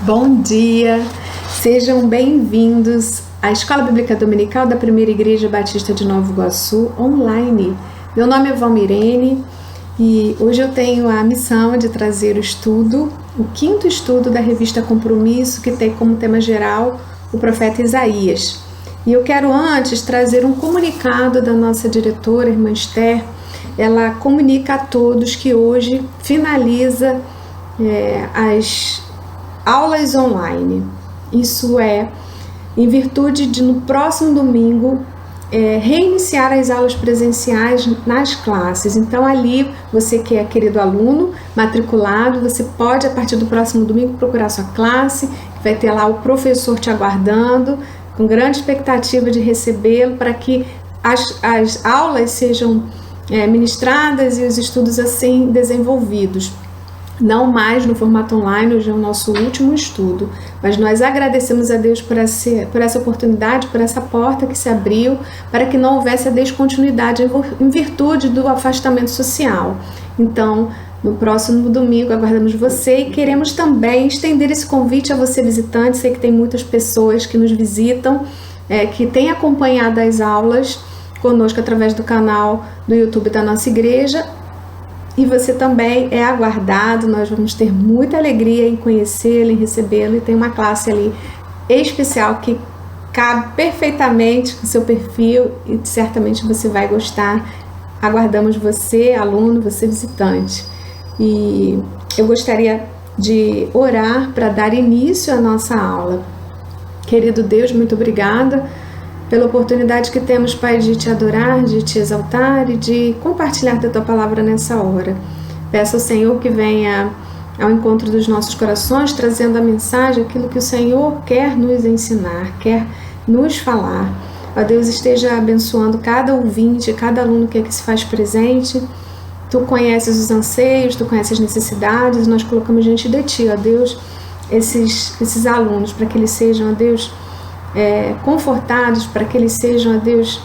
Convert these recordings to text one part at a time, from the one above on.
Bom dia, sejam bem-vindos à Escola Bíblica Dominical da Primeira Igreja Batista de Nova Iguaçu, online. Meu nome é Valmirene e hoje eu tenho a missão de trazer o quinto estudo da revista Compromisso, que tem como tema geral o profeta Isaías. E eu quero antes trazer um comunicado da nossa diretora, irmã Esther. Ela comunica a todos que hoje finaliza as aulas online. Isso é em virtude de no próximo domingo reiniciar as aulas presenciais nas classes. Então ali, você que é querido aluno matriculado, você pode a partir do próximo domingo procurar sua classe, que vai ter lá o professor te aguardando, com grande expectativa de recebê-lo, para que as aulas sejam ministradas e os estudos assim desenvolvidos. Não mais no formato online, hoje é o nosso último estudo, mas nós agradecemos a Deus por essa oportunidade, por essa porta que se abriu, para que não houvesse a descontinuidade em virtude do afastamento social. Então, no próximo domingo aguardamos você e queremos também estender esse convite a você visitante. Sei que tem muitas pessoas que nos visitam, que têm acompanhado as aulas conosco através do canal do YouTube da nossa igreja. E você também é aguardado, nós vamos ter muita alegria em conhecê-lo, em recebê-lo, e tem uma classe ali especial que cabe perfeitamente com o seu perfil e certamente você vai gostar. Aguardamos você, aluno, você visitante. E eu gostaria de orar para dar início à nossa aula. Querido Deus, muito obrigada pela oportunidade que temos, Pai, de te adorar, de te exaltar e de compartilhar da tua palavra nessa hora. Peço ao Senhor que venha ao encontro dos nossos corações, trazendo a mensagem, aquilo que o Senhor quer nos ensinar, quer nos falar. Ó Deus, esteja abençoando cada ouvinte, cada aluno que aqui se faz presente. Tu conheces os anseios, tu conheces as necessidades, nós colocamos diante de ti, ó Deus, esses alunos, para que eles sejam, ó Deus, confortados, para que eles sejam, ó Deus,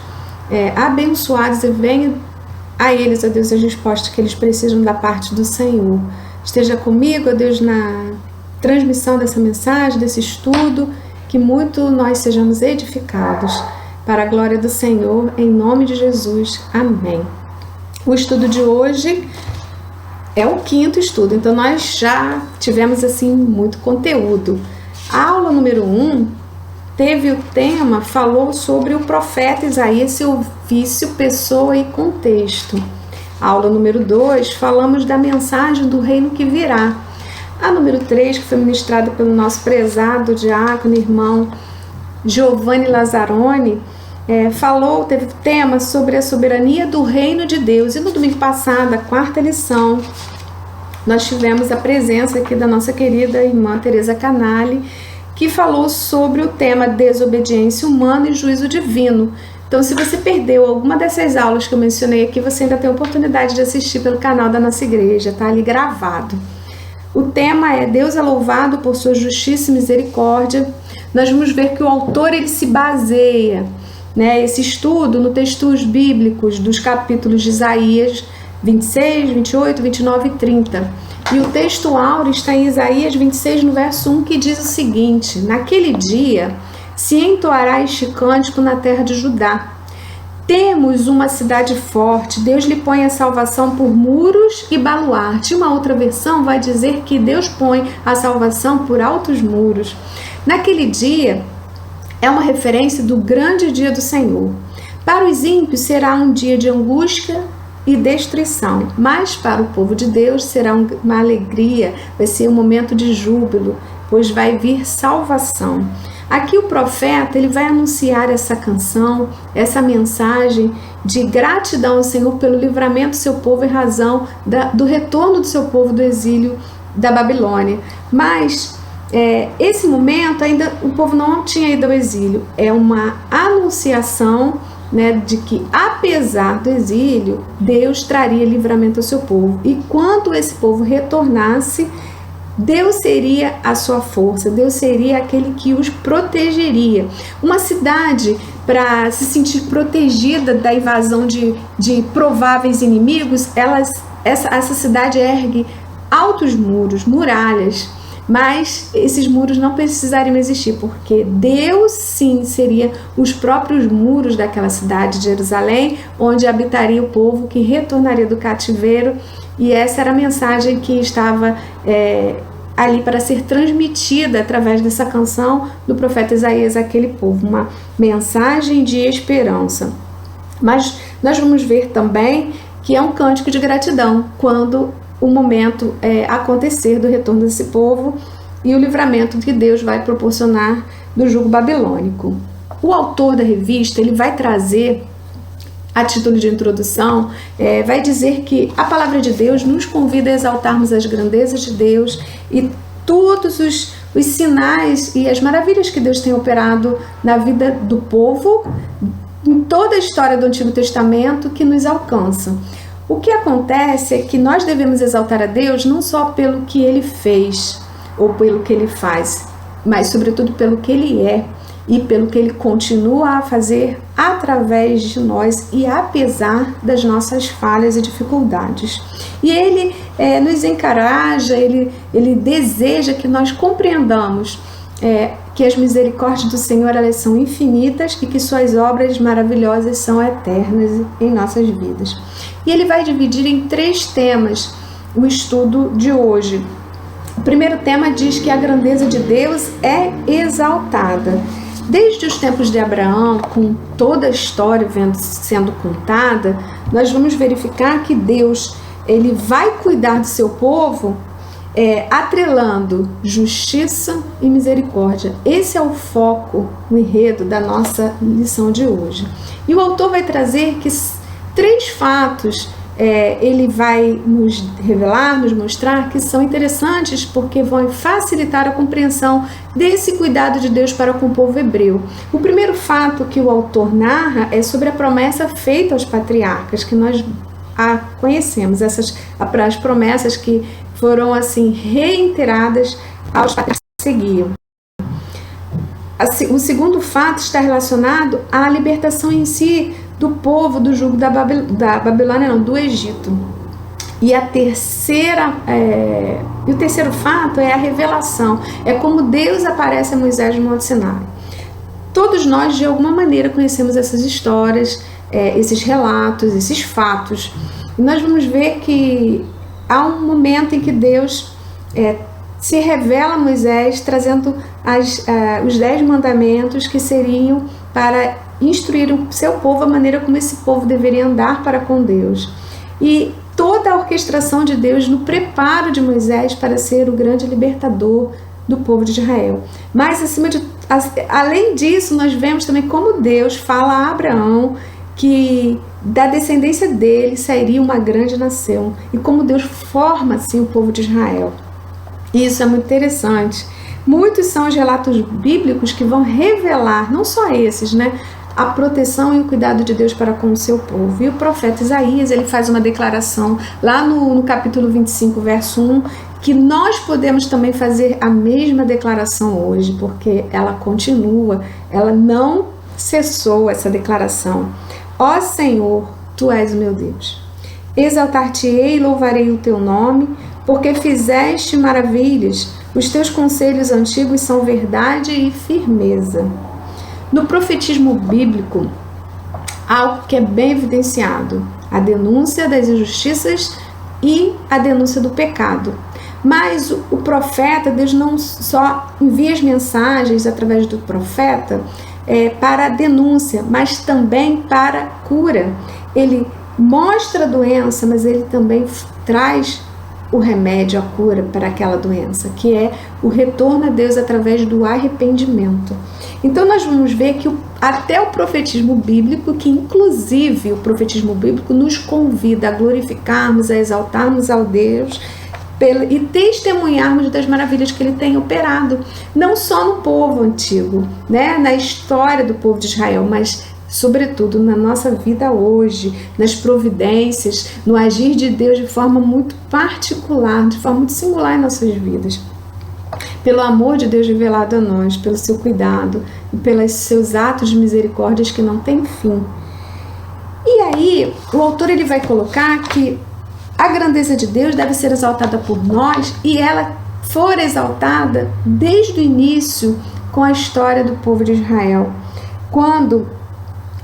abençoados e venham a eles, ó Deus, as respostas que eles precisam da parte do Senhor. Esteja comigo, ó Deus, na transmissão dessa mensagem, desse estudo, que muito nós sejamos edificados para a glória do Senhor, em nome de Jesus. Amém. O estudo de hoje é o quinto estudo, então nós já tivemos assim muito conteúdo. A aula número 1 teve o tema, falou sobre o profeta Isaías, seu ofício, pessoa e contexto. A aula número 2, falamos da mensagem do reino que virá. A número 3, que foi ministrada pelo nosso prezado diácono, irmão Giovanni Lazzaroni, teve tema sobre a soberania do reino de Deus. E no domingo passado, a quarta lição, nós tivemos a presença aqui da nossa querida irmã Teresa Canali, que falou sobre o tema desobediência humana e juízo divino. Então, se você perdeu alguma dessas aulas que eu mencionei aqui, você ainda tem a oportunidade de assistir pelo canal da nossa igreja, tá ali gravado. O tema é Deus é louvado por sua justiça e misericórdia. Nós vamos ver que o autor ele se baseia, esse estudo no textos bíblicos dos capítulos de Isaías 26, 28, 29 e 30. E o texto áureo está em Isaías 26, no verso 1, que diz o seguinte: naquele dia se entoará este cântico na terra de Judá. Temos uma cidade forte, Deus lhe põe a salvação por muros e baluarte. Uma outra versão vai dizer que Deus põe a salvação por altos muros. Naquele dia é uma referência do grande dia do Senhor. Para os ímpios será um dia de angústia e destruição, mas para o povo de Deus será uma alegria, vai ser um momento de júbilo, pois vai vir salvação. Aqui o profeta ele vai anunciar essa canção, essa mensagem de gratidão ao Senhor pelo livramento do seu povo em razão do retorno do seu povo do exílio da Babilônia. Mas esse momento ainda o povo não tinha ido ao exílio, é uma anunciação de que apesar do exílio, Deus traria livramento ao seu povo. E quando esse povo retornasse, Deus seria a sua força, Deus seria aquele que os protegeria. Uma cidade, para se sentir protegida da invasão de prováveis inimigos, essa cidade ergue altos muros, muralhas, mas esses muros não precisariam existir, porque Deus sim seria os próprios muros daquela cidade de Jerusalém, onde habitaria o povo que retornaria do cativeiro, e essa era a mensagem que estava ali para ser transmitida através dessa canção do profeta Isaías àquele povo, uma mensagem de esperança. Mas nós vamos ver também que é um cântico de gratidão quando o momento acontecer do retorno desse povo e o livramento que Deus vai proporcionar do jugo babilônico. O autor da revista ele vai trazer, a título de introdução, vai dizer que a palavra de Deus nos convida a exaltarmos as grandezas de Deus e todos os sinais e as maravilhas que Deus tem operado na vida do povo, em toda a história do Antigo Testamento que nos alcançam. O que acontece é que nós devemos exaltar a Deus não só pelo que Ele fez ou pelo que Ele faz, mas sobretudo pelo que Ele é e pelo que Ele continua a fazer através de nós e apesar das nossas falhas e dificuldades. E Ele nos encoraja, Ele deseja que nós compreendamos que as misericórdias do Senhor elas são infinitas e que suas obras maravilhosas são eternas em nossas vidas. E Ele vai dividir em 3 temas o estudo de hoje. O primeiro tema diz que a grandeza de Deus é exaltada. Desde os tempos de Abraão, com toda a história sendo contada, nós vamos verificar que Deus ele vai cuidar do seu povo atrelando justiça e misericórdia. Esse é o foco, o enredo da nossa lição de hoje. E o autor vai trazer que 3 fatos ele vai nos revelar, nos mostrar que são interessantes porque vão facilitar a compreensão desse cuidado de Deus para com o povo hebreu. O primeiro fato que o autor narra é sobre a promessa feita aos patriarcas, que nós conhecemos, as promessas que foram assim reiteradas aos patriarcas que seguiam. O segundo fato está relacionado à libertação em si do povo do jugo do Egito. E o terceiro fato é a revelação, é como Deus aparece a Moisés no Monte Sinai. Todos nós de alguma maneira conhecemos essas histórias, esses relatos, esses fatos. E nós vamos ver que há um momento em que Deus se revela a Moisés trazendo os 10 mandamentos que seriam para instruir o seu povo a maneira como esse povo deveria andar para com Deus. E toda a orquestração de Deus no preparo de Moisés para ser o grande libertador do povo de Israel. Mas além disso, nós vemos também como Deus fala a Abraão que da descendência dele sairia uma grande nação e como Deus forma assim o povo de Israel. E isso é muito interessante. Muitos são os relatos bíblicos que vão revelar, não só esses, a proteção e o cuidado de Deus para com o seu povo. E o profeta Isaías, ele faz uma declaração lá no capítulo 25, verso 1, que nós podemos também fazer a mesma declaração hoje, porque ela continua, ela não cessou essa declaração. Ó Senhor, Tu és o meu Deus. Exaltar-te-ei e louvarei o Teu nome, porque fizeste maravilhas. Os Teus conselhos antigos são verdade e firmeza. No profetismo bíblico, algo que é bem evidenciado, a denúncia das injustiças e a denúncia do pecado. Mas o profeta, Deus não só envia as mensagens através do profeta para a denúncia, mas também para a cura. Ele mostra a doença, mas ele também traz o remédio, a cura para aquela doença, que é o retorno a Deus através do arrependimento. Então nós vamos ver que até o profetismo bíblico, que inclusive o profetismo bíblico nos convida a glorificarmos, a exaltarmos ao Deus e testemunharmos das maravilhas que Ele tem operado, não só no povo antigo, na história do povo de Israel, mas sobretudo na nossa vida hoje, nas providências, no agir de Deus de forma muito particular, de forma muito singular em nossas vidas. Pelo amor de Deus revelado a nós, pelo seu cuidado e pelos seus atos de misericórdias que não têm fim. E aí, o autor ele vai colocar que a grandeza de Deus deve ser exaltada por nós e ela for exaltada desde o início com a história do povo de Israel, quando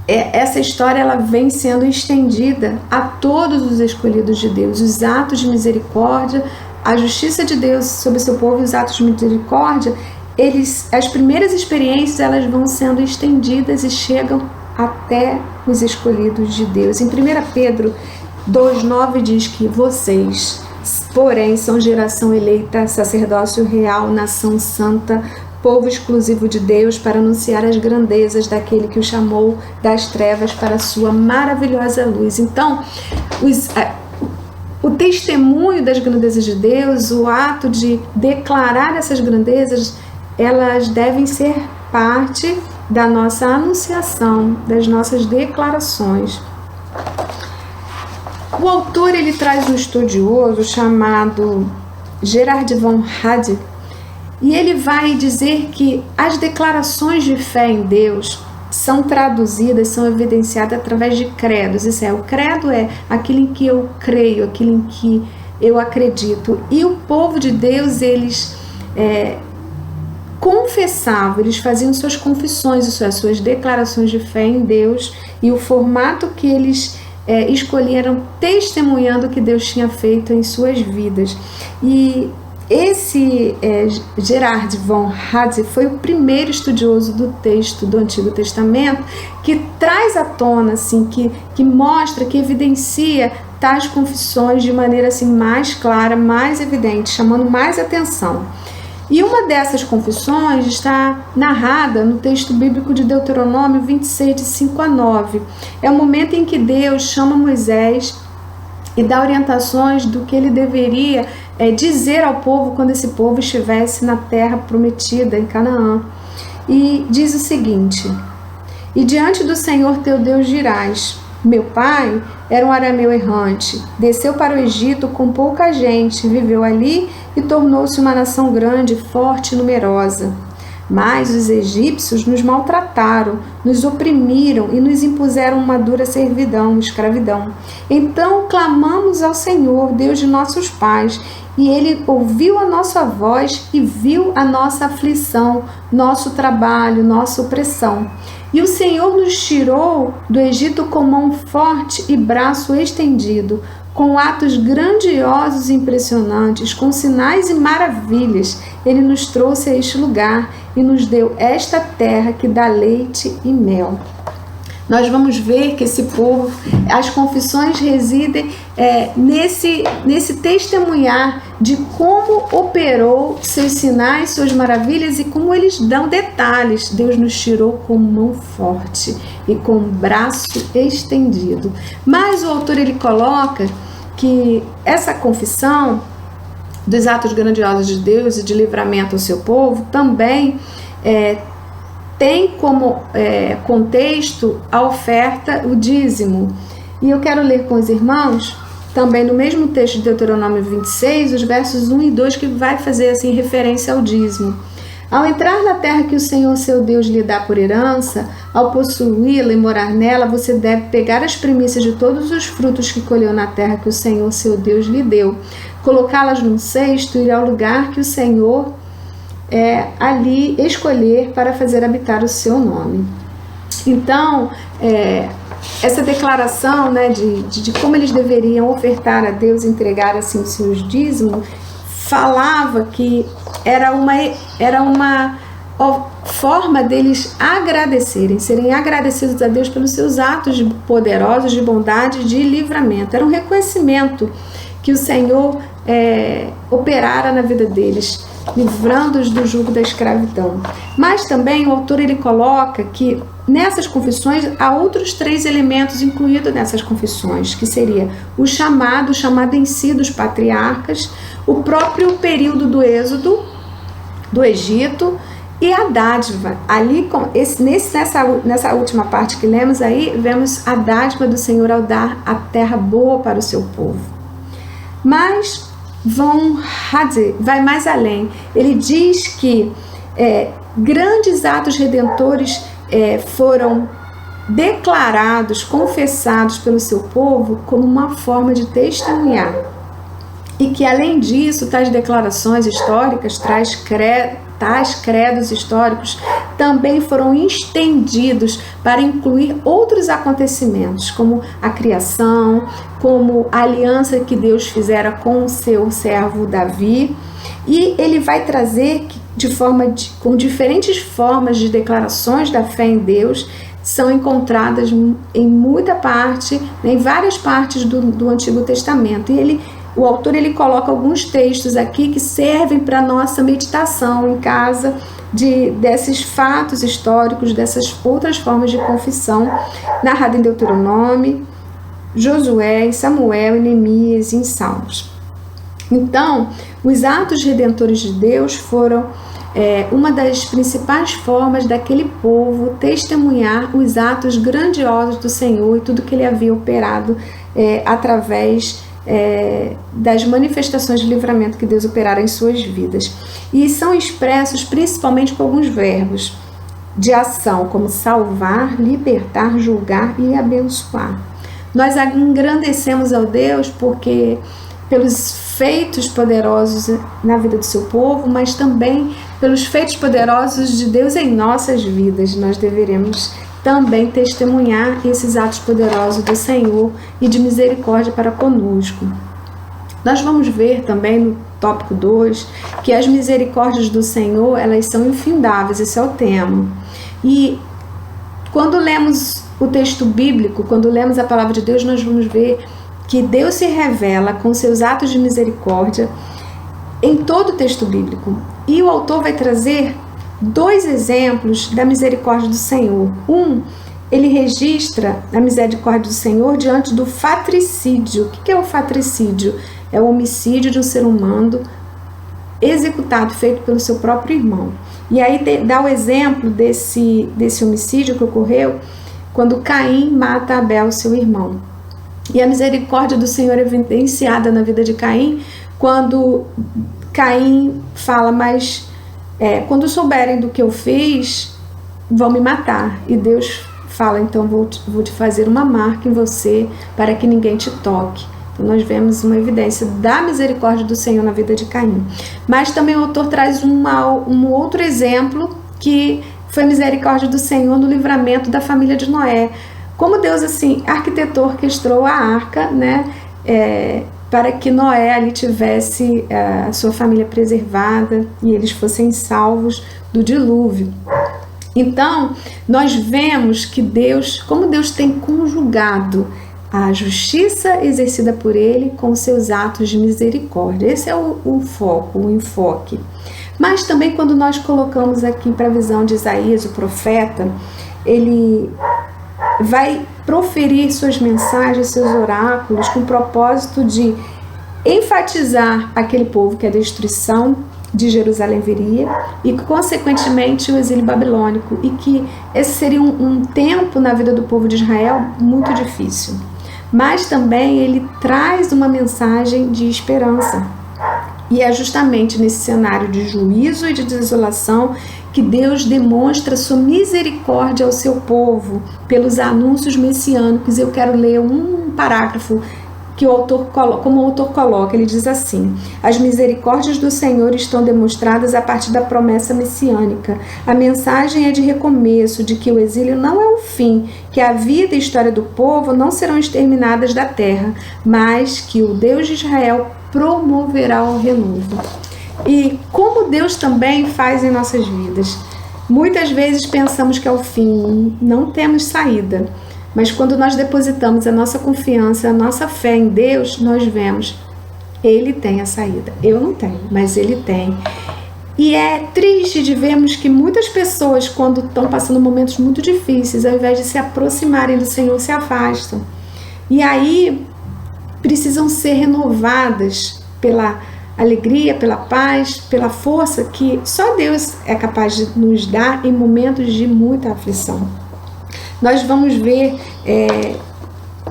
essa história ela vem sendo estendida a todos os escolhidos de Deus, os atos de misericórdia, a justiça de Deus sobre o seu povo e os atos de misericórdia, as primeiras experiências elas vão sendo estendidas e chegam até os escolhidos de Deus. Em 1 Pedro 2,9 diz que vocês, porém, são geração eleita, sacerdócio real, nação santa, povo exclusivo de Deus, para anunciar as grandezas daquele que o chamou das trevas para a sua maravilhosa luz. Então, o testemunho das grandezas de Deus, o ato de declarar essas grandezas, elas devem ser parte da nossa anunciação, das nossas declarações. O autor ele traz um estudioso chamado Gerard von Rad, e ele vai dizer que as declarações de fé em Deus são traduzidas, são evidenciadas através de credos. Isso é, o credo é aquilo em que eu creio, aquilo em que eu acredito. E o povo de Deus, eles confessavam, eles faziam suas confissões, suas declarações de fé em Deus, e o formato que eles escolheram testemunhando o que Deus tinha feito em suas vidas. E esse Gerard von Rad foi o primeiro estudioso do texto do Antigo Testamento que traz à tona, assim, que mostra, que evidencia tais confissões de maneira assim, mais clara, mais evidente, chamando mais atenção. E uma dessas confissões está narrada no texto bíblico de Deuteronômio 26, de 5 a 9. É o momento em que Deus chama Moisés e dá orientações do que ele deveria dizer ao povo quando esse povo estivesse na terra prometida, em Canaã. E diz o seguinte: e diante do Senhor teu Deus dirás: meu pai era um arameu errante, desceu para o Egito com pouca gente, viveu ali e tornou-se uma nação grande, forte e numerosa. Mas os egípcios nos maltrataram, nos oprimiram e nos impuseram uma dura servidão, escravidão. Então clamamos ao Senhor, Deus de nossos pais, e Ele ouviu a nossa voz e viu a nossa aflição, nosso trabalho, nossa opressão. E o Senhor nos tirou do Egito com mão forte e braço estendido, com atos grandiosos e impressionantes, com sinais e maravilhas. Ele nos trouxe a este lugar e nos deu esta terra que dá leite e mel. Nós vamos ver que esse povo, as confissões residem nesse testemunhar de como operou seus sinais, suas maravilhas e como eles dão detalhes. Deus nos tirou com mão forte e com braço estendido. Mas o autor ele coloca que essa confissão dos atos grandiosos de Deus e de livramento ao seu povo também tem como contexto a oferta, o dízimo. E eu quero ler com os irmãos, também no mesmo texto de Deuteronômio 26, os versos 1 e 2, que vai fazer assim referência ao dízimo. Ao entrar na terra que o Senhor seu Deus lhe dá por herança, ao possuí-la e morar nela, você deve pegar as primícias de todos os frutos que colheu na terra que o Senhor seu Deus lhe deu, colocá-las num cesto e ir ao lugar que o Senhor ali escolher para fazer habitar o seu nome. Então, essa declaração, né, de como eles deveriam ofertar a Deus, entregar assim os seus dízimos, falava que era uma forma deles agradecerem, serem agradecidos a Deus pelos seus atos poderosos de bondade e de livramento. Era um reconhecimento que o Senhor operara na vida deles, livrando-os do jugo da escravidão. Mas também o autor ele coloca que nessas confissões há outros 3 elementos incluídos nessas confissões, que seria o chamado em si dos patriarcas, o próprio período do êxodo do Egito e a dádiva. Ali, nessa última parte que lemos aí, vemos a dádiva do Senhor ao dar a terra boa para o seu povo. Mas Von Rad vai mais além. Ele diz que grandes atos redentores foram declarados, confessados pelo seu povo como uma forma de testemunhar. e que, além disso, tais declarações históricas, tais credos históricos também foram estendidos para incluir outros acontecimentos, como a criação, como a aliança que Deus fizera com o seu servo Davi, e ele vai trazer com diferentes formas de declarações da fé em Deus, são encontradas em muita parte, em várias partes do Antigo Testamento. E o autor coloca alguns textos aqui que servem para nossa meditação em casa desses fatos históricos, dessas outras formas de confissão, narrada em Deuteronômio, Josué, em Samuel, em Neemias e em Salmos. Então, os atos redentores de Deus foram uma das principais formas daquele povo testemunhar os atos grandiosos do Senhor e tudo que ele havia operado através das manifestações de livramento que Deus operara em suas vidas. E são expressos principalmente com alguns verbos de ação, como salvar, libertar, julgar e abençoar. Nós engrandecemos ao Deus porque pelos feitos poderosos na vida do seu povo, mas também pelos feitos poderosos de Deus em nossas vidas. Nós deveremos também testemunhar esses atos poderosos do Senhor e de misericórdia para conosco. Nós vamos ver também no tópico 2 que as misericórdias do Senhor, elas são infindáveis, esse é o tema. E quando lemos o texto bíblico, quando lemos a palavra de Deus, nós vamos ver que Deus se revela com seus atos de misericórdia em todo o texto bíblico. E o autor vai trazer 2 exemplos da misericórdia do Senhor. Ele registra a misericórdia do Senhor diante do fratricídio. O que é o fratricídio? É o homicídio de um ser humano executado, feito pelo seu próprio irmão. E aí dá o exemplo desse homicídio que ocorreu quando Caim mata Abel, seu irmão. E a misericórdia do Senhor é evidenciada na vida de Caim quando Caim fala, mas quando souberem do que eu fiz, vão me matar. E Deus fala, então vou te fazer uma marca em você para que ninguém te toque. Então nós vemos uma evidência da misericórdia do Senhor na vida de Caim. Mas também o autor traz um outro exemplo que foi a misericórdia do Senhor no livramento da família de Noé. Como Deus arquitetou, orquestrou a arca, né, para que Noé ali tivesse a sua família preservada e eles fossem salvos do dilúvio. Então, nós vemos que como Deus tem conjugado a justiça exercida por ele com seus atos de misericórdia. Esse é o foco, o enfoque. Mas também quando nós colocamos aqui para a visão de Isaías, o profeta, ele vai proferir suas mensagens, seus oráculos, com o propósito de enfatizar aquele povo que a destruição de Jerusalém viria e, consequentemente, o exílio babilônico, e que esse seria um tempo na vida do povo de Israel muito difícil. Mas também ele traz uma mensagem de esperança. E é justamente nesse cenário de juízo e de desolação que Deus demonstra sua misericórdia ao seu povo pelos anúncios messiânicos. Eu quero ler um parágrafo que como o autor coloca, ele diz assim: as misericórdias do Senhor estão demonstradas a partir da promessa messiânica. A mensagem é de recomeço, de que o exílio não é o fim, que a vida e a história do povo não serão exterminadas da terra, mas que o Deus de Israel promoverá o renovo. E como Deus também faz em nossas vidas. Muitas vezes pensamos que é o fim, não temos saída. Mas quando nós depositamos a nossa confiança, a nossa fé em Deus, nós vemos, Ele tem a saída. Eu não tenho, mas Ele tem. E é triste de vermos que muitas pessoas, quando estão passando momentos muito difíceis, ao invés de se aproximarem do Senhor, se afastam. E aí precisam ser renovadas pela alegria, pela paz, pela força que só Deus é capaz de nos dar em momentos de muita aflição. Nós vamos ver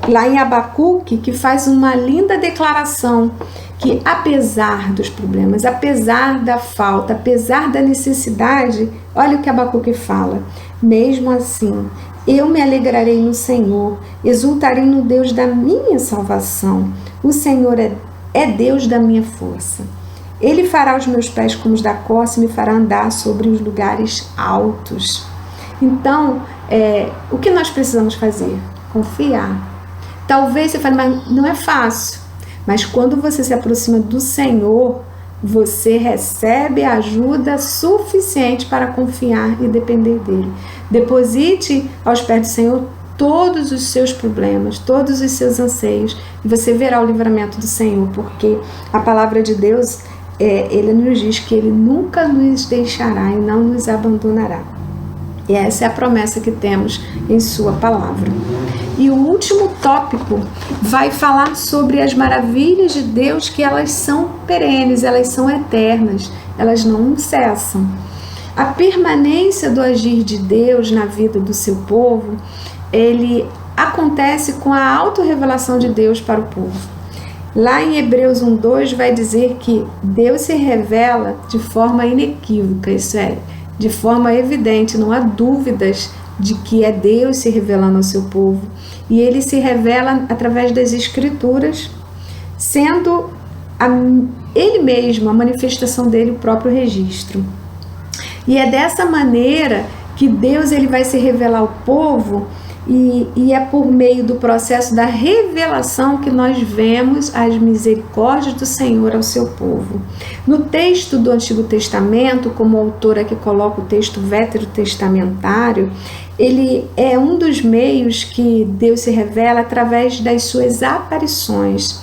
lá em Abacuque, que faz uma linda declaração, que apesar dos problemas, apesar da falta, apesar da necessidade, olha o que Abacuque fala: mesmo assim, eu me alegrarei no Senhor, exultarei no Deus da minha salvação. O Senhor é é Deus da minha força. Ele fará os meus pés como os da corça e me fará andar sobre os lugares altos. Então, o que nós precisamos fazer? Confiar. Talvez você fale, mas não é fácil. Mas quando você se aproxima do Senhor, você recebe ajuda suficiente para confiar e depender dele. Deposite aos pés do Senhor todos os seus problemas, todos os seus anseios, e você verá o livramento do Senhor, porque a palavra de Deus, ele nos diz que ele nunca nos deixará e não nos abandonará. E essa é a promessa que temos em sua palavra. E o último tópico vai falar sobre as maravilhas de Deus, que elas são perenes, elas são eternas, elas não cessam. A permanência do agir de Deus na vida do seu povo, ele acontece com a autorrevelação de Deus para o povo. Lá em Hebreus 1:2 vai dizer que Deus se revela de forma inequívoca, isso é, de forma evidente, não há dúvidas de que é Deus se revelando ao seu povo. E ele se revela através das Escrituras, sendo ele mesmo, a manifestação dele, o próprio registro. E é dessa maneira que Deus ele vai se revelar ao povo, e é por meio do processo da revelação que nós vemos as misericórdias do Senhor ao seu povo. No texto do Antigo Testamento, como o autor aqui coloca o texto veterotestamentário, ele é um dos meios que Deus se revela através das suas aparições.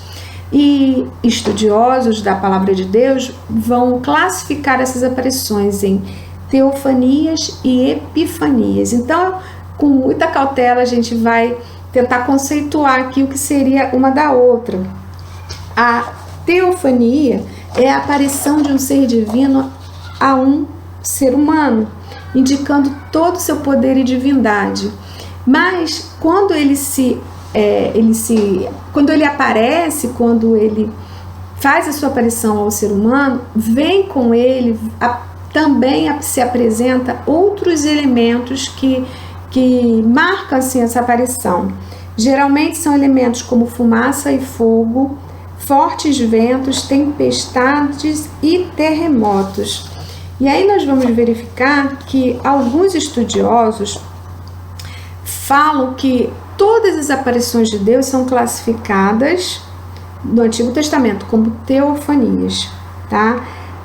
E estudiosos da palavra de Deus vão classificar essas aparições em teofanias e epifanias. Então, com muita cautela, a gente vai tentar conceituar aqui o que seria uma da outra. A teofania é a aparição de um ser divino a um ser humano, indicando todo o seu poder e divindade. Mas quando quando ele aparece, quando ele faz a sua aparição ao ser humano, vem com ele também se apresenta outros elementos que marcam assim, essa aparição. Geralmente são elementos como fumaça e fogo, fortes ventos, tempestades e terremotos. E aí nós vamos verificar que alguns estudiosos falam que todas as aparições de Deus são classificadas no Antigo Testamento como teofanias, tá?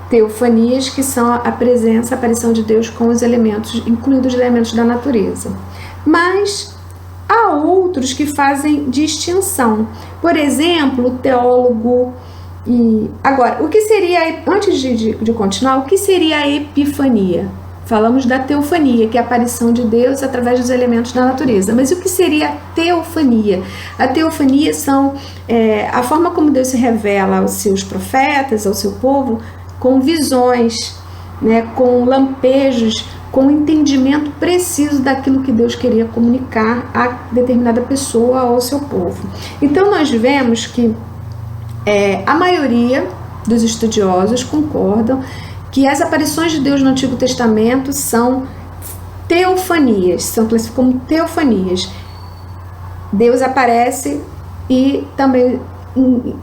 Teofanias, que são a presença, a aparição de Deus com os elementos, incluindo os elementos da natureza. Mas há outros que fazem distinção. Por exemplo, o teólogo... Agora, o que seria, antes de continuar, o que seria a epifania? Falamos da teofania, que é a aparição de Deus através dos elementos da natureza. Mas o que seria a teofania? A teofania são a forma como Deus se revela aos seus profetas, ao seu povo, com visões, né, com lampejos, com entendimento preciso daquilo que Deus queria comunicar a determinada pessoa ou ao seu povo. Então nós vemos que a maioria dos estudiosos concordam que as aparições de Deus no Antigo Testamento são teofanias, são classificadas como teofanias. Deus aparece e também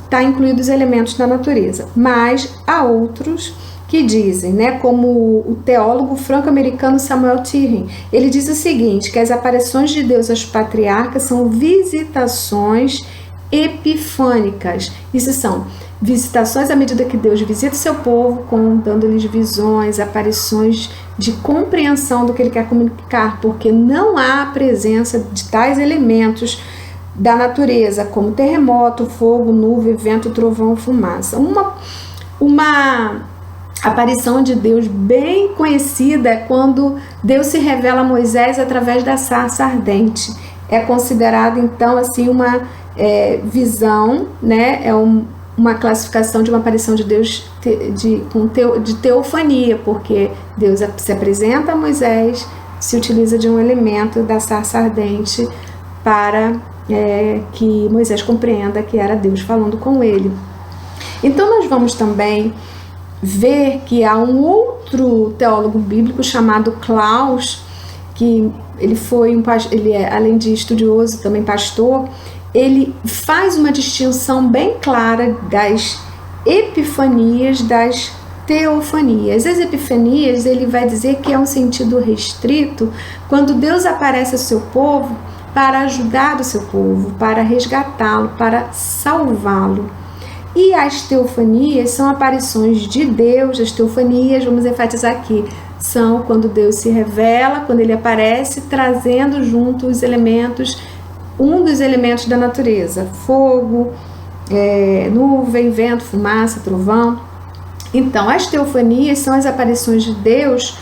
está incluídos os elementos da natureza. Mas há outros que dizem, né, como o teólogo franco-americano Samuel Thiessen, ele diz o seguinte, que as aparições de Deus aos patriarcas são visitações epifânicas. Isso são visitações à medida que Deus visita o seu povo, dando-lhes visões, aparições de compreensão do que ele quer comunicar, porque não há a presença de tais elementos da natureza, como terremoto, fogo, nuvem, vento, trovão, fumaça. Uma aparição de Deus bem conhecida é quando Deus se revela a Moisés através da sarça ardente. É considerado, então, assim, uma visão, né? Uma classificação de uma aparição de Deus de teofania, porque Deus se apresenta a Moisés, se utiliza de um elemento da sarça ardente para que Moisés compreenda que era Deus falando com ele. Então nós vamos também ver que há um outro teólogo bíblico chamado Klaus, que ele além de estudioso, também pastor, ele faz uma distinção bem clara das epifanias, das teofanias. As epifanias, ele vai dizer que é um sentido restrito quando Deus aparece ao seu povo para ajudar o seu povo, para resgatá-lo, para salvá-lo. E as teofanias são aparições de Deus. As teofanias, vamos enfatizar aqui, são quando Deus se revela, quando ele aparece trazendo junto os elementos, um dos elementos da natureza, fogo, nuvem, vento, fumaça, trovão. Então, as teofanias são as aparições de Deus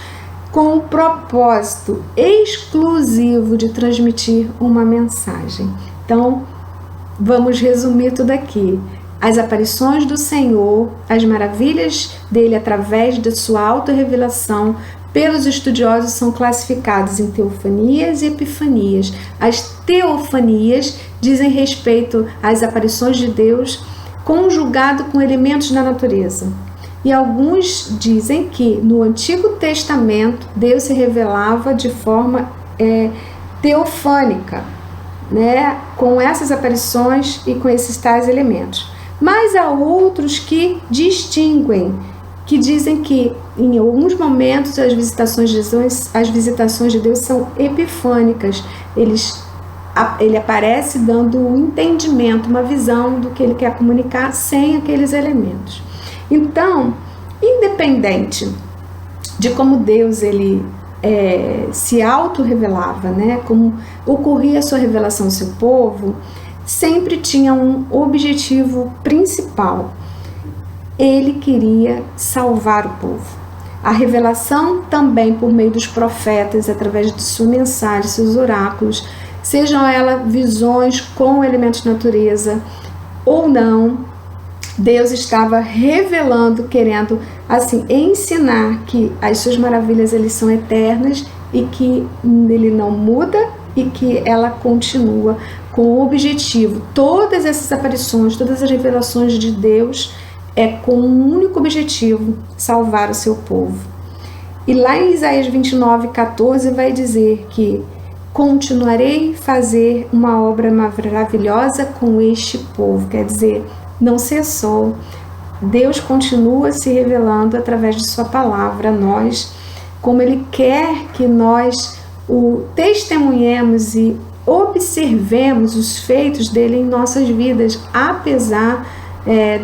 com o propósito exclusivo de transmitir uma mensagem. Então, vamos resumir tudo aqui. As aparições do Senhor, as maravilhas dele através da sua autorrevelação, pelos estudiosos são classificadas em teofanias e epifanias. As teofanias dizem respeito às aparições de Deus conjugado com elementos da natureza. E alguns dizem que no Antigo Testamento Deus se revelava de forma teofânica, né, com essas aparições e com esses tais elementos. Mas há outros que distinguem, que dizem que em alguns momentos as visitações de Deus são epifânicas. Ele aparece dando um entendimento, uma visão do que ele quer comunicar sem aqueles elementos. Então, independente de como Deus ele se auto-revelava, né, como ocorria a sua revelação ao seu povo, sempre tinha um objetivo principal. Ele queria salvar o povo. A revelação também por meio dos profetas, através de sua mensagem, seus oráculos, sejam elas visões com elementos de natureza ou não, Deus estava revelando, querendo assim ensinar que as suas maravilhas eles são eternas e que ele não muda e que ela continua com o objetivo. Todas essas aparições, todas as revelações de Deus com um único objetivo: salvar o seu povo. E lá em Isaías 29:14 vai dizer que continuarei a fazer uma obra maravilhosa com este povo. Quer dizer, não cessou. Deus continua se revelando através de sua palavra a nós, como ele quer que nós o testemunhemos e observemos os feitos dele em nossas vidas, apesar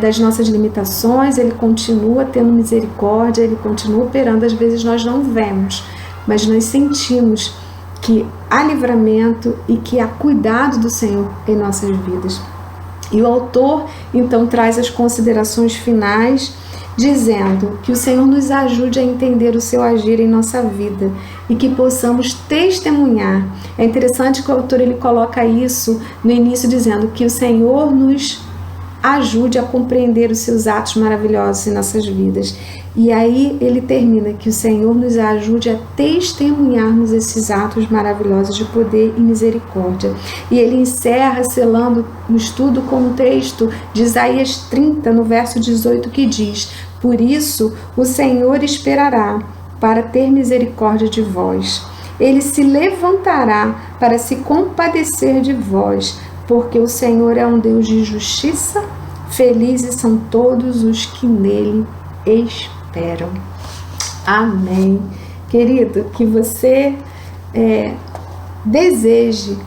das nossas limitações. Ele continua tendo misericórdia, ele continua operando. Às vezes nós não vemos, mas nós sentimos que há livramento e que há cuidado do Senhor em nossas vidas. E o autor então traz as considerações finais, dizendo que o Senhor nos ajude a entender o seu agir em nossa vida e que possamos testemunhar. É interessante que o autor ele coloca isso no início, dizendo que o Senhor nos ajude a compreender os seus atos maravilhosos em nossas vidas. E aí ele termina que o Senhor nos ajude a testemunharmos esses atos maravilhosos de poder e misericórdia. E ele encerra selando o estudo com um texto de Isaías 30, no verso 18, que diz: por isso o Senhor esperará para ter misericórdia de vós. Ele se levantará para se compadecer de vós, porque o Senhor é um Deus de justiça. Felizes são todos os que nele esperam. Amém. Querido, que você deseje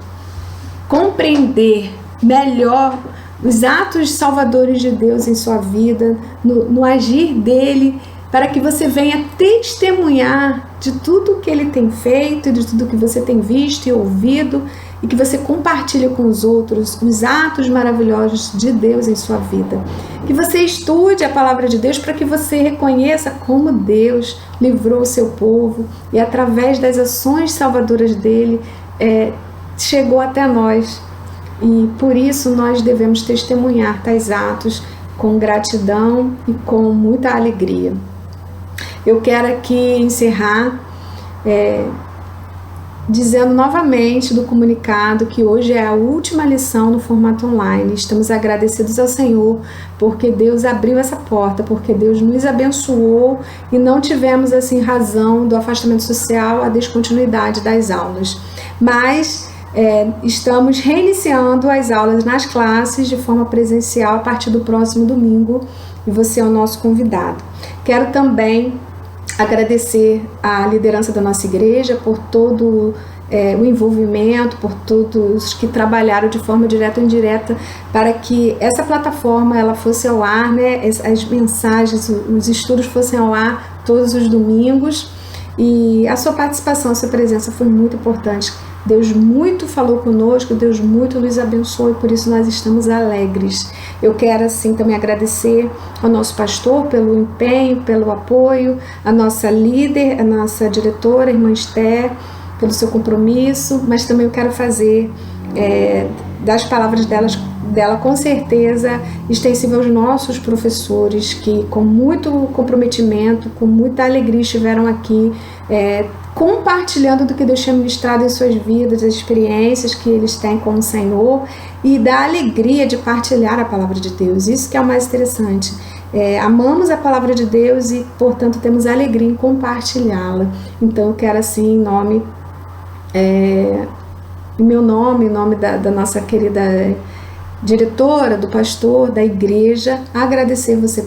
compreender melhor os atos salvadores de Deus em sua vida, no agir dele, para que você venha testemunhar de tudo que ele tem feito, de tudo que você tem visto e ouvido, e que você compartilhe com os outros os atos maravilhosos de Deus em sua vida. Que você estude a palavra de Deus para que você reconheça como Deus livrou o seu povo e através das ações salvadoras dele chegou até nós. E por isso nós devemos testemunhar tais atos com gratidão e com muita alegria. Eu quero aqui encerrar dizendo novamente do comunicado que hoje é a última lição no formato online. Estamos agradecidos ao Senhor porque Deus abriu essa porta, porque Deus nos abençoou e não tivemos assim razão do afastamento social, a descontinuidade das aulas. Mas estamos reiniciando as aulas nas classes de forma presencial a partir do próximo domingo e você é o nosso convidado. Quero também agradecer a liderança da nossa igreja por todo o envolvimento, por todos que trabalharam de forma direta ou indireta para que essa plataforma ela fosse ao ar, né? As mensagens, os estudos fossem ao ar todos os domingos, e a sua participação, a sua presença foi muito importante. Deus muito falou conosco, Deus muito nos abençoou, e por isso nós estamos alegres. Eu quero assim também agradecer ao nosso pastor pelo empenho, pelo apoio, a nossa líder, a nossa diretora, a irmã Esther, pelo seu compromisso, mas também eu quero fazer das palavras dela com certeza extensiva aos nossos professores que com muito comprometimento, com muita alegria estiveram aqui compartilhando do que Deus tinha ministrado em suas vidas, as experiências que eles têm com o Senhor e da alegria de partilhar a palavra de Deus. Isso que é o mais interessante. Amamos a palavra de Deus e, portanto, temos alegria em compartilhá-la. Então, eu quero assim, em nome, em meu nome, em nome da nossa querida diretora, do pastor, da igreja, agradecer você,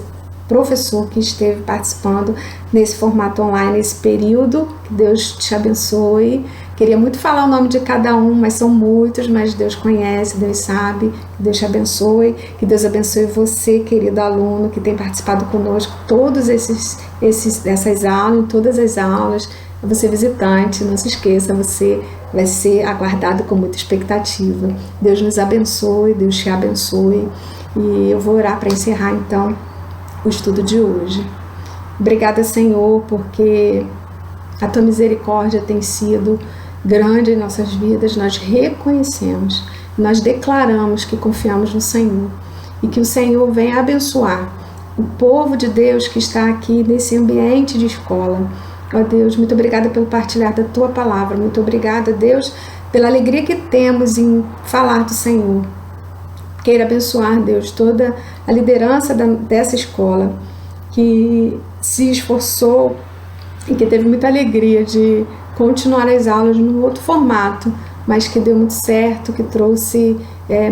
professor, que esteve participando nesse formato online, nesse período. Que Deus te abençoe. Queria muito falar o nome de cada um, mas são muitos, mas Deus conhece, Deus sabe. Que Deus te abençoe, que Deus abençoe você, querido aluno, que tem participado conosco todos essas aulas, em todas as aulas. Você visitante, não se esqueça, você vai ser aguardado com muita expectativa. Deus nos abençoe, Deus te abençoe. E eu vou orar para encerrar então o estudo de hoje. Obrigada, Senhor, porque a tua misericórdia tem sido grande em nossas vidas. Nós reconhecemos, nós declaramos que confiamos no Senhor e que o Senhor venha abençoar o povo de Deus que está aqui nesse ambiente de escola. Ó Deus, muito obrigada pelo partilhar da tua palavra. Muito obrigada, Deus, pela alegria que temos em falar do Senhor. Queira abençoar, Deus, toda a liderança dessa escola que se esforçou e que teve muita alegria de continuar as aulas num outro formato, mas que deu muito certo, que trouxe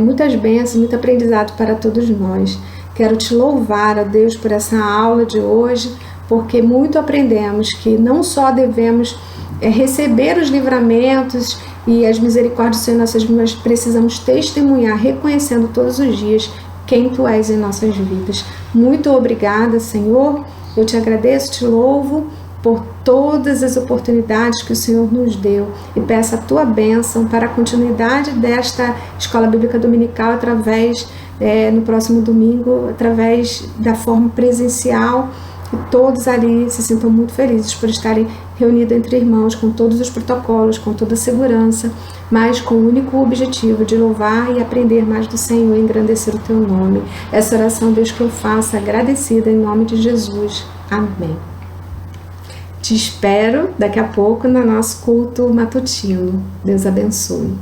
muitas bênçãos, muito aprendizado para todos nós. Quero te louvar, ó Deus, por essa aula de hoje, porque muito aprendemos que não só devemos receber os livramentos e as misericórdias em nossas vidas, mas precisamos testemunhar, reconhecendo todos os dias quem Tu és em nossas vidas. Muito obrigada, Senhor. Eu te agradeço, te louvo por todas as oportunidades que o Senhor nos deu e peço a Tua bênção para a continuidade desta Escola Bíblica Dominical através, no próximo domingo, através da forma presencial. E todos ali se sintam muito felizes por estarem reunidos entre irmãos, com todos os protocolos, com toda a segurança, mas com o único objetivo de louvar e aprender mais do Senhor e engrandecer o Teu nome. Essa oração, Deus, que eu faço, agradecida em nome de Jesus. Amém. Te espero daqui a pouco no nosso culto matutino. Deus abençoe.